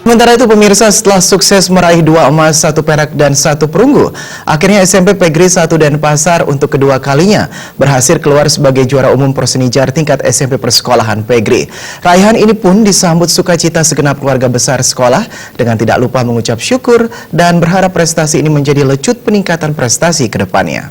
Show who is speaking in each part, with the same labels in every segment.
Speaker 1: Sementara itu pemirsa, setelah sukses meraih 2 emas, 1 perak dan 1 perunggu, akhirnya SMP Pegri 1 Denpasar untuk kedua kalinya berhasil keluar sebagai juara umum Persenijar tingkat SMP Persekolahan Pegri. Raihan ini pun disambut sukacita segenap keluarga besar sekolah dengan tidak lupa mengucap syukur dan berharap prestasi ini menjadi lecut peningkatan prestasi ke depannya.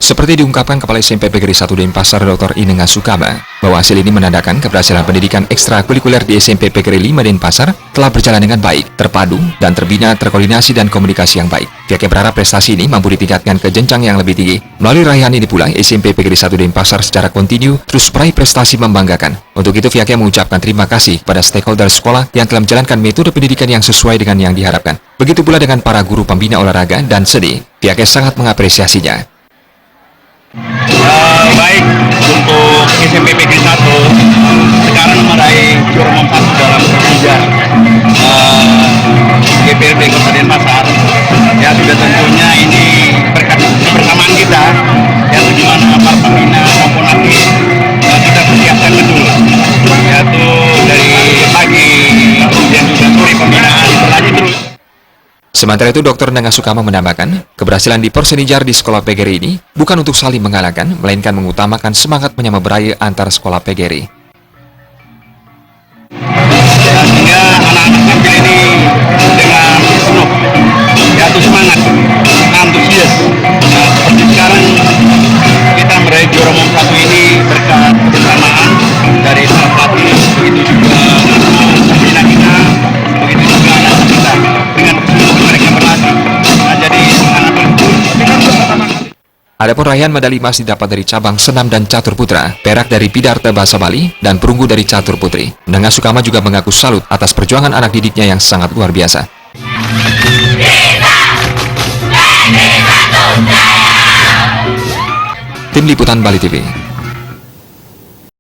Speaker 2: Seperti diungkapkan Kepala SMP Pegri 1 Denpasar Dr. Inenga Sukama, bahwa hasil ini menandakan keberhasilan pendidikan ekstrakurikuler di SMP Pegri 5 Denpasar telah berjalan dengan baik, terpadu, dan terbina terkoordinasi dan komunikasi yang baik. Pihaknya berharap prestasi ini mampu ditingkatkan ke jenjang yang lebih tinggi. Melalui raihan ini pula, SMP Pegri 1 Denpasar secara kontinu terus meraih prestasi membanggakan. Untuk itu, pihaknya mengucapkan terima kasih kepada stakeholder sekolah yang telah menjalankan metode pendidikan yang sesuai dengan yang diharapkan. Begitu pula dengan para guru pembina olahraga dan seni. Pihaknya sangat mengapresiasinya.
Speaker 3: Baik untuk SMP Pegri 1 sekarang meraih juara umum 1 dalam Persenijar GPRD Kota Denpasar. Ya sudah tentunya ini berkat kebersamaan kita yang dimana para pembina maupun atlet kita persiapkan betul, yaitu dari pagi kemudian juga sore pembinaan berlanjut terus.
Speaker 2: Sementara itu, Dr. Inenga Sukama menambahkan, keberhasilan di Persenijar di sekolah PGRI ini bukan untuk saling mengalahkan, melainkan mengutamakan semangat menyamaberai antar sekolah PGRI.
Speaker 3: Sehingga anak-anak tampil ini dengan penuh, yaitu semangat, antusias. Nah, seperti sekarang kita meraih juara umum 1 ini berkat kebersamaan dari para pelatih, begitu juga pembina kita, begitu juga anak kita dengan mereka berlatih. Nah, jadi sangat
Speaker 2: Adapun raihan medali emas didapat dari cabang senam dan catur putra, perak dari Pidarta Bahasa Bali, dan perunggu dari catur putri. Inenga Sukama juga mengaku salut atas perjuangan anak didiknya yang sangat luar biasa. Tim Liputan Bali TV.